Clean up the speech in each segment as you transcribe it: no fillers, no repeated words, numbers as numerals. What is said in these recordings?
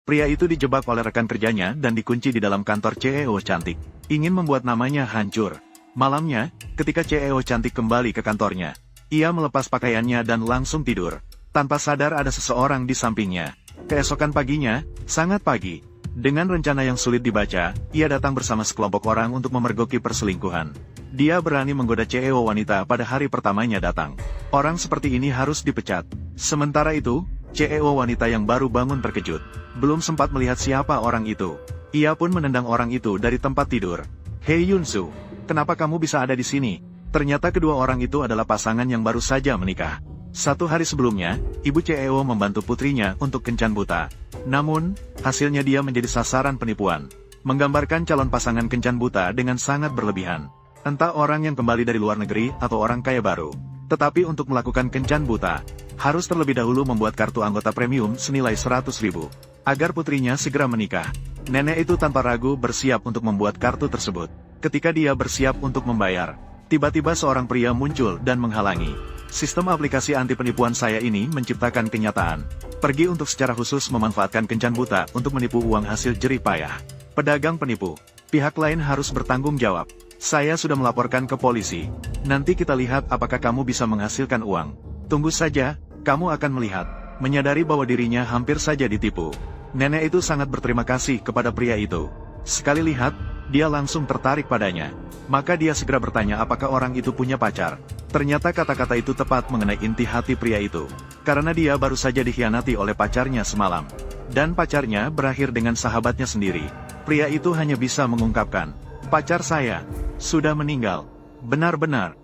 Pria itu dijebak oleh rekan kerjanya dan dikunci di dalam kantor CEO cantik. Ingin membuat namanya hancur. Malamnya, ketika CEO cantik kembali ke kantornya, ia melepas pakaiannya dan langsung tidur. Tanpa sadar ada seseorang di sampingnya. Keesokan paginya, sangat pagi, dengan rencana yang sulit dibaca, ia datang bersama sekelompok orang untuk memergoki perselingkuhan. Dia berani menggoda CEO wanita pada hari pertamanya datang. Orang seperti ini harus dipecat. Sementara itu, CEO wanita yang baru bangun terkejut. Belum sempat melihat siapa orang itu. Ia pun menendang orang itu dari tempat tidur. "Hei Yunsu, kenapa kamu bisa ada di sini?" Ternyata kedua orang itu adalah pasangan yang baru saja menikah. 1 hari sebelumnya, ibu CEO membantu putrinya untuk kencan buta. Namun, hasilnya dia menjadi sasaran penipuan. Menggambarkan calon pasangan kencan buta dengan sangat berlebihan. Entah orang yang kembali dari luar negeri atau orang kaya baru. Tetapi untuk melakukan kencan buta, harus terlebih dahulu membuat kartu anggota premium senilai 100.000. Agar putrinya segera menikah. Nenek itu tanpa ragu bersiap untuk membuat kartu tersebut. Ketika dia bersiap untuk membayar, tiba-tiba seorang pria muncul dan menghalangi. Sistem aplikasi anti penipuan saya ini menciptakan kenyataan. Pergi untuk secara khusus memanfaatkan kencan buta untuk menipu uang hasil jerih payah. Pedagang penipu. Pihak lain harus bertanggung jawab. Saya sudah melaporkan ke polisi. Nanti kita lihat apakah kamu bisa menghasilkan uang. Tunggu saja, kamu akan melihat. Menyadari bahwa dirinya hampir saja ditipu. Nenek itu sangat berterima kasih kepada pria itu. Sekali lihat, dia langsung tertarik padanya. Maka dia segera bertanya apakah orang itu punya pacar. Ternyata kata-kata itu tepat mengenai inti hati pria itu. Karena dia baru saja dikhianati oleh pacarnya semalam. Dan pacarnya berakhir dengan sahabatnya sendiri. Pria itu hanya bisa mengungkapkan, "Pacar saya sudah meninggal." Benar-benar.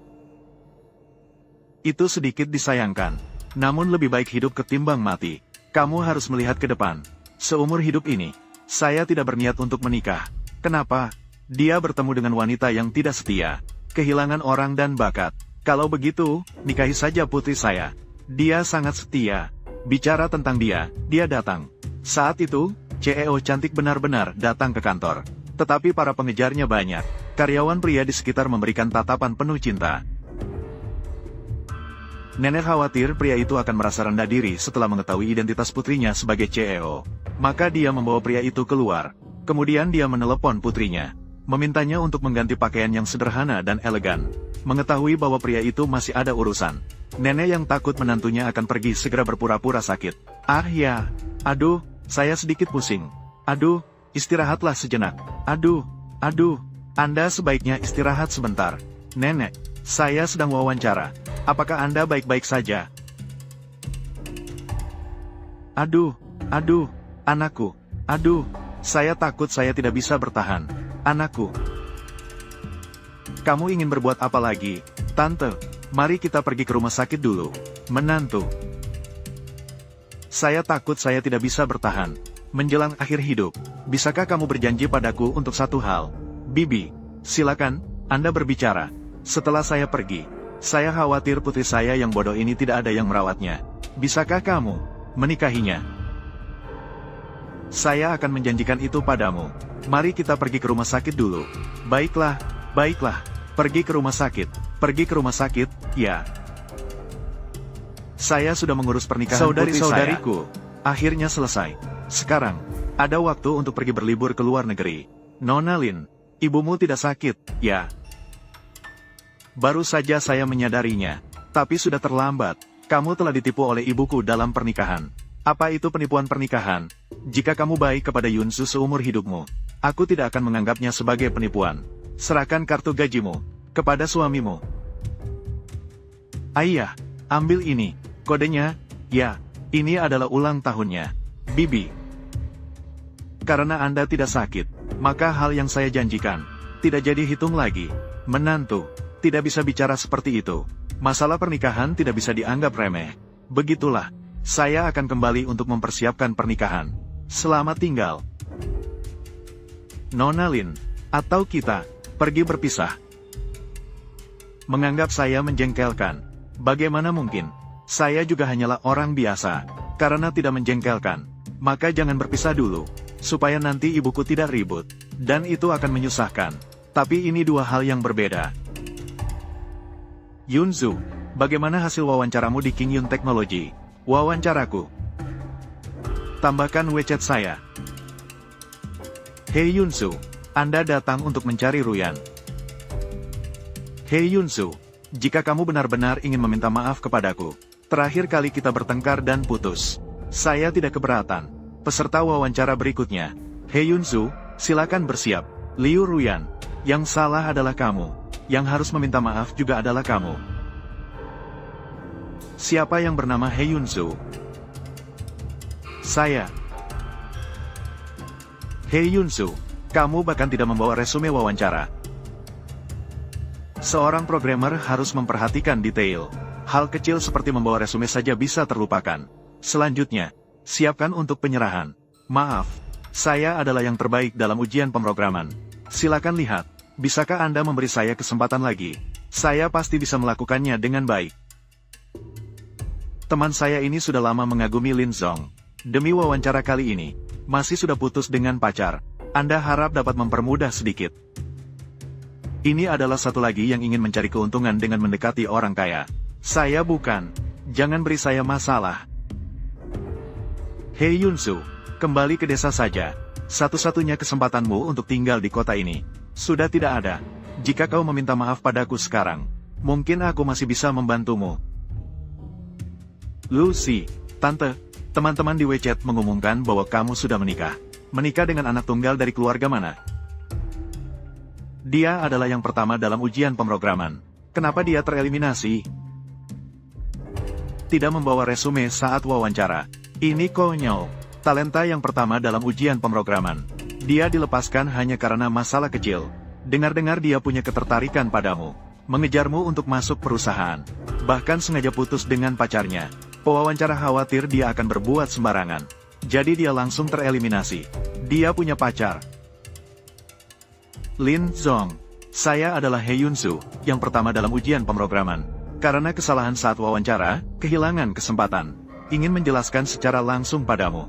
Itu sedikit disayangkan. Namun lebih baik hidup ketimbang mati. Kamu harus melihat ke depan. Seumur hidup ini, saya tidak berniat untuk menikah. Kenapa? Dia bertemu dengan wanita yang tidak setia. Kehilangan orang dan bakat. Kalau begitu, nikahi saja putri saya. Dia sangat setia. Bicara tentang dia datang. Saat itu, CEO cantik benar-benar datang ke kantor. Tetapi para pengejarnya banyak. Karyawan pria di sekitar memberikan tatapan penuh cinta. Nenek khawatir pria itu akan merasa rendah diri setelah mengetahui identitas putrinya sebagai CEO. Maka dia membawa pria itu keluar. Kemudian dia menelepon putrinya. Memintanya untuk mengganti pakaian yang sederhana dan elegan. Mengetahui bahwa pria itu masih ada urusan. Nenek yang takut menantunya akan pergi segera berpura-pura sakit. "Ah ya, aduh, saya sedikit pusing. Aduh, istirahatlah sejenak. Aduh, Anda sebaiknya istirahat sebentar. Nenek, saya sedang wawancara. Apakah Anda baik-baik saja?" Aduh, anakku. Aduh, saya takut saya tidak bisa bertahan. Anakku. Kamu ingin berbuat apa lagi? Tante, mari kita pergi ke rumah sakit dulu. Menantu. Saya takut saya tidak bisa bertahan. Menjelang akhir hidup, bisakah kamu berjanji padaku untuk satu hal? Bibi, silakan, Anda berbicara. Setelah saya pergi, saya khawatir putri saya yang bodoh ini tidak ada yang merawatnya. Bisakah kamu menikahinya? Saya akan menjanjikan itu padamu. Mari kita pergi ke rumah sakit dulu. Baiklah. Pergi ke rumah sakit, ya. Saya sudah mengurus pernikahan saudari-saudariku. Akhirnya selesai. Sekarang, ada waktu untuk pergi berlibur ke luar negeri. Nona Lin, ibumu tidak sakit, ya? Baru saja saya menyadarinya. Tapi sudah terlambat. Kamu telah ditipu oleh ibuku dalam pernikahan. Apa itu penipuan pernikahan? Jika kamu baik kepada Yunsu seumur hidupmu, aku tidak akan menganggapnya sebagai penipuan. Serahkan kartu gajimu kepada suamimu. Ayah, ambil ini. Kodenya, ya, ini adalah ulang tahunnya. Bibi. Karena Anda tidak sakit, maka hal yang saya janjikan tidak jadi hitung lagi. Menantu, tidak bisa bicara seperti itu. Masalah pernikahan tidak bisa dianggap remeh. Begitulah, saya akan kembali untuk mempersiapkan pernikahan. Selamat tinggal. Nona Lin, atau kita pergi berpisah. Menganggap saya menjengkelkan. Bagaimana mungkin? Saya juga hanyalah orang biasa. Karena tidak menjengkelkan, maka jangan berpisah dulu, supaya nanti ibuku tidak ribut. Dan itu akan menyusahkan. Tapi ini dua hal yang berbeda. Yunzu, bagaimana hasil wawancaramu di King Yun Technology? Wawancaraku. Tambahkan WeChat saya. Hei Yunsu, Anda datang untuk mencari Ruyan. Hei Yunsu, jika kamu benar-benar ingin meminta maaf kepadaku, terakhir kali kita bertengkar dan putus. Saya tidak keberatan. Peserta wawancara berikutnya. Hei Yunsu, silakan bersiap. Liu Ruyan, yang salah adalah kamu. Yang harus meminta maaf juga adalah kamu. Siapa yang bernama Hei Yunsu? Saya. Hei Yunsu, kamu bahkan tidak membawa resume wawancara. Seorang programmer harus memperhatikan detail. Hal kecil seperti membawa resume saja bisa terlupakan. Selanjutnya, siapkan untuk penyerahan. Maaf, saya adalah yang terbaik dalam ujian pemrograman. Silakan lihat, bisakah Anda memberi saya kesempatan lagi? Saya pasti bisa melakukannya dengan baik. Teman saya ini sudah lama mengagumi Lin Zong. Demi wawancara kali ini, masih sudah putus dengan pacar. Anda harap dapat mempermudah sedikit. Ini adalah satu lagi yang ingin mencari keuntungan dengan mendekati orang kaya. Saya bukan. Jangan beri saya masalah. Hei Yunsu, kembali ke desa saja. Satu-satunya kesempatanmu untuk tinggal di kota ini sudah tidak ada. Jika kau meminta maaf padaku sekarang, mungkin aku masih bisa membantumu. Lucy, Tante, teman-teman di WeChat mengumumkan bahwa kamu sudah menikah. Menikah dengan anak tunggal dari keluarga mana? Dia adalah yang pertama dalam ujian pemrograman. Kenapa dia tereliminasi? Tidak membawa resume saat wawancara. Ini konyol. Talenta yang pertama dalam ujian pemrograman. Dia dilepaskan hanya karena masalah kecil. Dengar-dengar dia punya ketertarikan padamu. Mengejarmu untuk masuk perusahaan. Bahkan sengaja putus dengan pacarnya. Pewawancara khawatir dia akan berbuat sembarangan. Jadi dia langsung tereliminasi. Dia punya pacar. Lin Zong, saya adalah Hei Yunsu, yang pertama dalam ujian pemrograman. Karena kesalahan saat wawancara, kehilangan kesempatan. Ingin menjelaskan secara langsung padamu.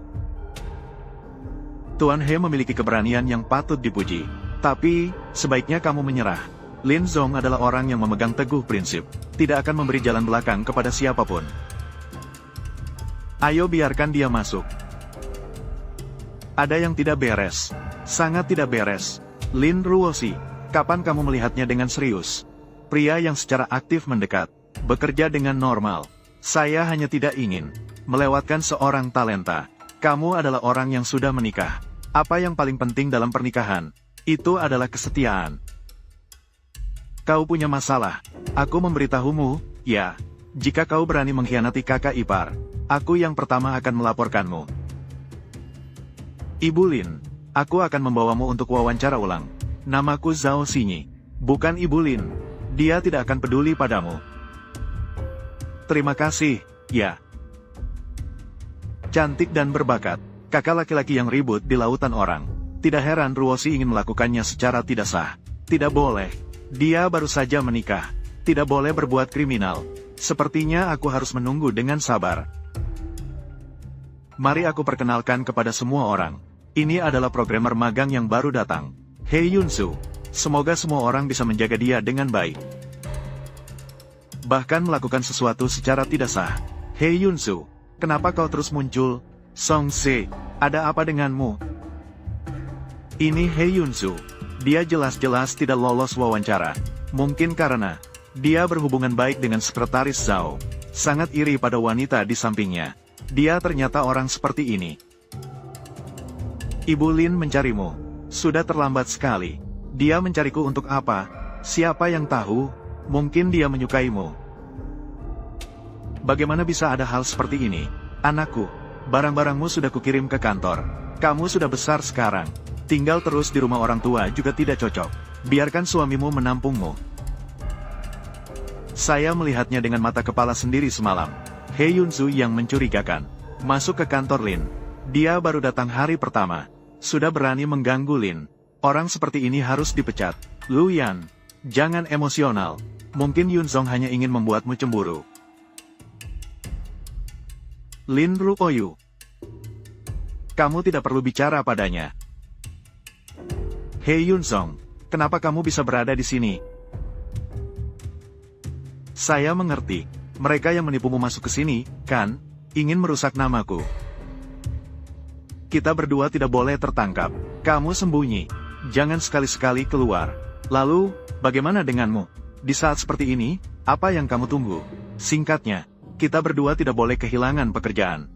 Tuan He memiliki keberanian yang patut dipuji. Tapi, sebaiknya kamu menyerah. Lin Zong adalah orang yang memegang teguh prinsip. Tidak akan memberi jalan belakang kepada siapapun. Ayo biarkan dia masuk. Ada yang tidak beres. Sangat tidak beres. Lin Ruosi, kapan kamu melihatnya dengan serius? Pria yang secara aktif mendekat, bekerja dengan normal. Saya hanya tidak ingin melewatkan seorang talenta. Kamu adalah orang yang sudah menikah. Apa yang paling penting dalam pernikahan? Itu adalah kesetiaan. Kau punya masalah. Aku memberitahumu, ya. Jika kau berani mengkhianati kakak ipar, aku yang pertama akan melaporkanmu. Ibu Lin, aku akan membawamu untuk wawancara ulang. Namaku Zhao Xinyi. Bukan Ibu Lin. Dia tidak akan peduli padamu. Terima kasih, ya. Cantik dan berbakat. Kakak laki-laki yang ribut di lautan orang. Tidak heran Ruosi ingin melakukannya secara tidak sah. Tidak boleh. Dia baru saja menikah. Tidak boleh berbuat kriminal. Sepertinya aku harus menunggu dengan sabar. Mari aku perkenalkan kepada semua orang. Ini adalah programmer magang yang baru datang. Hei Yunsu. Semoga semua orang bisa menjaga dia dengan baik. Bahkan melakukan sesuatu secara tidak sah. Hei Yunsu. Kenapa kau terus muncul? Song Se, ada apa denganmu? Ini Hei Yunsu. Dia jelas-jelas tidak lolos wawancara. Mungkin karena dia berhubungan baik dengan sekretaris Zhao. Sangat iri pada wanita di sampingnya. Dia ternyata orang seperti ini. Ibu Lin mencarimu. Sudah terlambat sekali. Dia mencariku untuk apa? Siapa yang tahu? Mungkin dia menyukaimu. Bagaimana bisa ada hal seperti ini? Anakku, barang-barangmu sudah kukirim ke kantor. Kamu sudah besar sekarang. Tinggal terus di rumah orang tua juga tidak cocok. Biarkan suamimu menampungmu. Saya melihatnya dengan mata kepala sendiri semalam. Hei Yunsu yang mencurigakan. Masuk ke kantor Lin. Dia baru datang hari pertama. Sudah berani mengganggu Lin. Orang seperti ini harus dipecat. Lu Yan, jangan emosional. Mungkin Yunzong hanya ingin membuatmu cemburu. Lin Ruoyu. Kamu tidak perlu bicara padanya. Hei Yunzong, kenapa kamu bisa berada di sini? Saya mengerti. Mereka yang menipumu masuk ke sini, kan? Ingin merusak namaku. kita berdua tidak boleh tertangkap. Kamu sembunyi. Jangan sekali-sekali keluar. Lalu, bagaimana denganmu? Di saat seperti ini, apa yang kamu tunggu? Singkatnya, kita berdua tidak boleh kehilangan pekerjaan.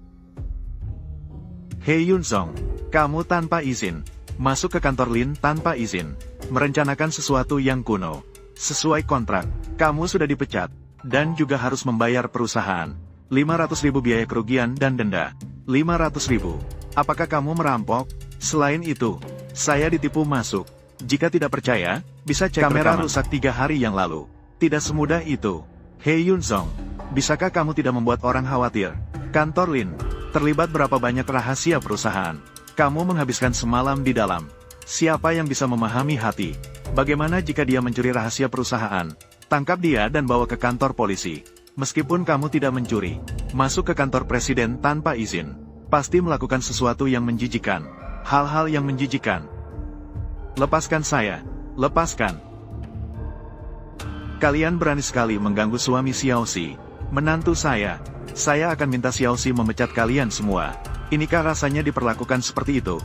Hye Yun Song, kamu tanpa izin. Masuk ke kantor Lin tanpa izin. Merencanakan sesuatu yang kuno. Sesuai kontrak, kamu sudah dipecat. Dan juga harus membayar perusahaan. 500.000 biaya kerugian dan denda. 500.000. Apakah kamu merampok? Selain itu, saya ditipu masuk. Jika tidak percaya, bisa cek kamera rusak 3 hari yang lalu. Tidak semudah itu. Hye Yun Song, bisakah kamu tidak membuat orang khawatir? Kantor Lin terlibat berapa banyak rahasia perusahaan. Kamu menghabiskan semalam di dalam. Siapa yang bisa memahami hati? Bagaimana jika dia mencuri rahasia perusahaan? Tangkap dia dan bawa ke kantor polisi. Meskipun kamu tidak mencuri, masuk ke kantor presiden tanpa izin, pasti melakukan sesuatu yang menjijikan. Hal-hal yang menjijikan. Lepaskan saya. Lepaskan. Kalian berani sekali mengganggu suami Xiaoxi. Menantu saya. Saya akan minta Xiaoxi memecat kalian semua. Inikah rasanya diperlakukan seperti itu?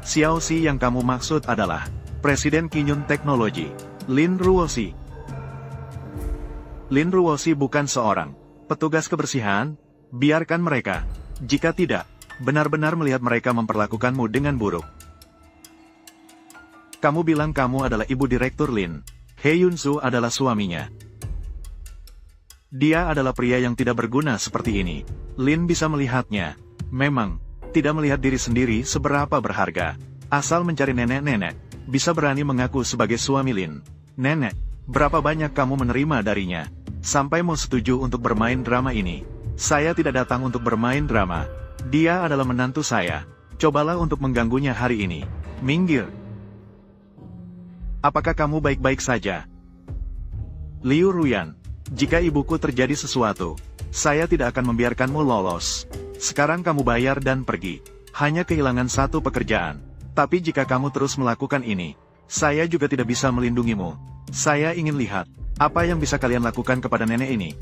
Xiaoxi yang kamu maksud adalah Presiden Kinyun Teknologi, Lin Ruoxi. Lin Ruoxi bukan seorang petugas kebersihan. Biarkan mereka. Jika tidak, benar-benar melihat mereka memperlakukanmu dengan buruk. Kamu bilang kamu adalah ibu direktur Lin. Hye Yun Soo adalah suaminya. Dia adalah pria yang tidak berguna seperti ini. Lin bisa melihatnya. Memang, tidak melihat diri sendiri seberapa berharga. Asal mencari nenek-nenek, bisa berani mengaku sebagai suami Lin. Nenek, berapa banyak kamu menerima darinya? Sampai mau setuju untuk bermain drama ini. Saya tidak datang untuk bermain drama. Dia adalah menantu saya. Cobalah untuk mengganggunya hari ini. Minggir. Apakah kamu baik-baik saja? Liu Ruyan, jika ibuku terjadi sesuatu, saya tidak akan membiarkanmu lolos. Sekarang kamu bayar dan pergi. Hanya kehilangan satu pekerjaan. Tapi jika kamu terus melakukan ini, saya juga tidak bisa melindungimu. Saya ingin lihat, apa yang bisa kalian lakukan kepada nenek ini.